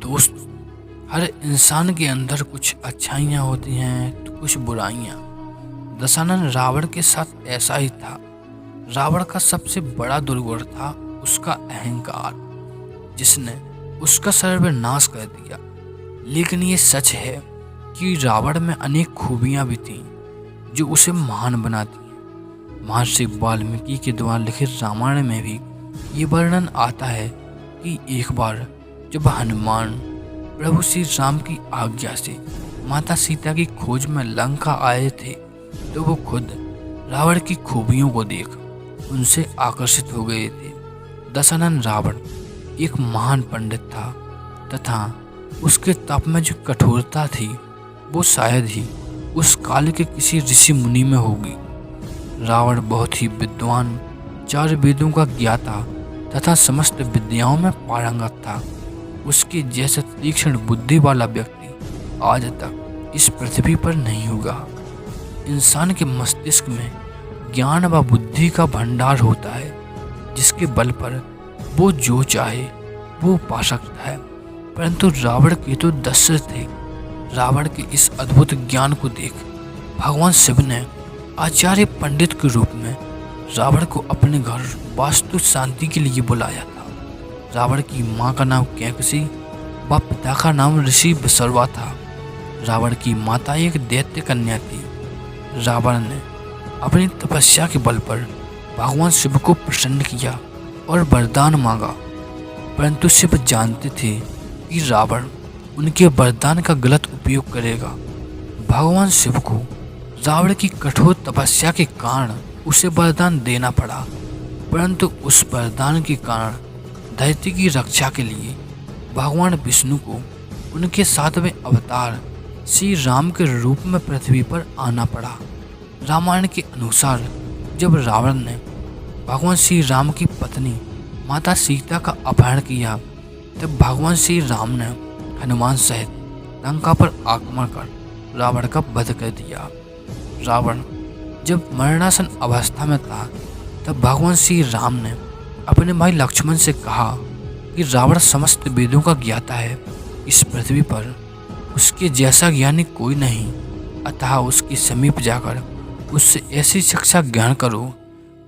दोस्त, हर इंसान के अंदर कुछ अच्छाइयाँ होती हैं तो कुछ बुराइयाँ। दशानन रावण के साथ ऐसा ही था। रावण का सबसे बड़ा दुर्गुण था उसका अहंकार, जिसने उसका सर्वनाश कर दिया। लेकिन ये सच है कि रावण में अनेक खूबियाँ भी थीं जो उसे महान बनाती हैं। महर्षि वाल्मीकि के द्वारा लिखित रामायण में भी ये वर्णन आता है कि एक बार जब हनुमान प्रभु श्री राम की आज्ञा से माता सीता की खोज में लंका आए थे तो वो खुद रावण की खूबियों को देख उनसे आकर्षित हो गए थे। दशानन रावण एक महान पंडित था तथा उसके तप में जो कठोरता थी वो शायद ही उस काल के किसी ऋषि मुनि में होगी। रावण बहुत ही विद्वान, चार वेदों का ज्ञाता तथा समस्त विद्याओं में पारंगत था। उसके जैसा तीक्ष्ण बुद्धि वाला व्यक्ति आज तक इस पृथ्वी पर नहीं होगा। इंसान के मस्तिष्क में ज्ञान व बुद्धि का भंडार होता है जिसके बल पर वो जो चाहे वो पा सकता है। परंतु रावण के तो दशरथ थे। रावण के इस अद्भुत ज्ञान को देख भगवान शिव ने आचार्य पंडित के रूप में रावण को अपने घर वास्तु शांति के लिए बुलाया था। रावण की माँ का नाम कैकसी व पिता का नाम ऋषि विसर्वा था। रावण की माता एक दैत्य कन्या थी। रावण ने अपनी तपस्या के बल पर भगवान शिव को प्रसन्न किया और वरदान मांगा, परंतु शिव जानते थे कि रावण उनके वरदान का गलत उपयोग करेगा। भगवान शिव को रावण की कठोर तपस्या के कारण उसे वरदान देना पड़ा, परंतु उस वरदान के कारण धरती की रक्षा के लिए भगवान विष्णु को उनके 7वें अवतार श्री राम के रूप में पृथ्वी पर आना पड़ा। रामायण के अनुसार जब रावण ने भगवान श्री राम की पत्नी माता सीता का अपहरण किया तब भगवान श्री राम ने हनुमान सहित लंका पर आक्रमण कर रावण का वध कर दिया। रावण जब मरणासन अवस्था में था तब भगवान श्री राम ने अपने भाई लक्ष्मण से कहा कि रावण समस्त वेदों का ज्ञाता है, इस पृथ्वी पर उसके जैसा ज्ञानी कोई नहीं, अतः उसके समीप जाकर उससे ऐसी शिक्षा ज्ञान करो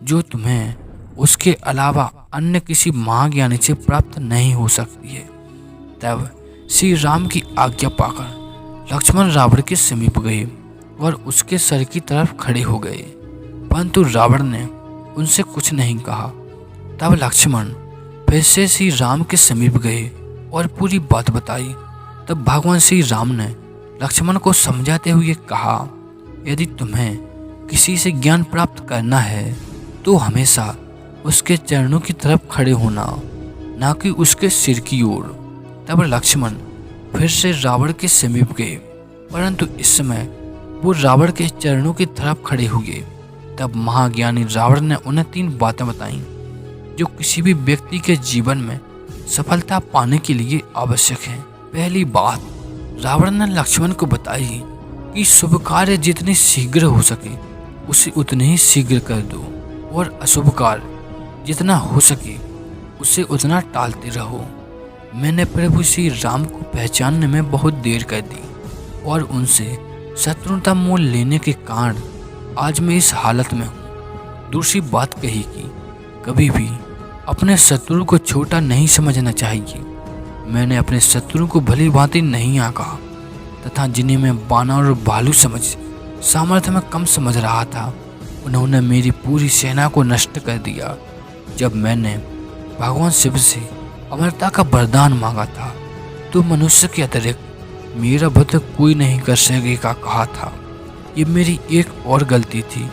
जो तुम्हें उसके अलावा अन्य किसी महाज्ञानी से प्राप्त नहीं हो सकती है। तब श्री राम की आज्ञा पाकर लक्ष्मण रावण के समीप गए और उसके सर की तरफ खड़े हो गए, परंतु रावण ने उनसे कुछ नहीं कहा। तब लक्ष्मण फिर से श्री राम के समीप गए और पूरी बात बताई। तब भगवान श्री राम ने लक्ष्मण को समझाते हुए कहा, यदि तुम्हें किसी से ज्ञान प्राप्त करना है तो हमेशा उसके चरणों की तरफ खड़े होना, ना कि उसके सिर की ओर। तब लक्ष्मण फिर से रावण के समीप गए, परंतु इस समय वो रावण के चरणों की तरफ खड़े हुए। तब महाज्ञानी रावण ने उन्हें 3 बातें बताईं जो किसी भी व्यक्ति के जीवन में सफलता पाने के लिए आवश्यक है। पहली बात, रावण ने लक्ष्मण को बताई कि शुभ कार्य जितनी शीघ्र हो सके उसे उतने ही शीघ्र कर दो और अशुभ कार्य जितना हो सके उसे उतना टालते रहो। मैंने प्रभु श्री राम को पहचानने में बहुत देर कर दी और उनसे शत्रुता मोल लेने के कारण आज मैं इस हालत में हूँ। दूसरी बात कही कि कभी भी अपने शत्रु को छोटा नहीं समझना चाहिए। मैंने अपने शत्रु को भली भांति नहीं आंका तथा जिन्हें मैं बानर और भालू समझ सामर्थ्य में कम समझ रहा था, उन्होंने मेरी पूरी सेना को नष्ट कर दिया। जब मैंने भगवान शिव से अमरता का वरदान मांगा था तो मनुष्य के अतिरिक्त मेरा वध कोई नहीं कर सकेगा कहा था। ये मेरी एक और गलती थी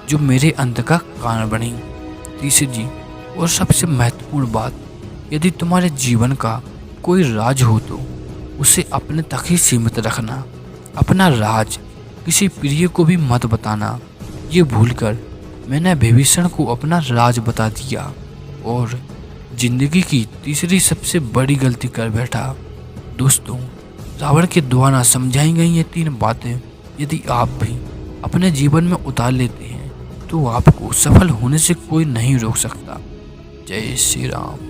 जो मेरे अंत का कारण बनी। तीसरी और सबसे महत्वपूर्ण बात, यदि तुम्हारे जीवन का कोई राज हो तो उसे अपने तक ही सीमित रखना। अपना राज किसी प्रिय को भी मत बताना। ये भूलकर मैंने विभीषण को अपना राज बता दिया और जिंदगी की तीसरी सबसे बड़ी गलती कर बैठा। दोस्तों, रावण के द्वारा समझाई गई ये 3 बातें यदि आप भी अपने जीवन में उतार लेते हैं तो आपको सफल होने से कोई नहीं रोक सकता। जय श्री राम।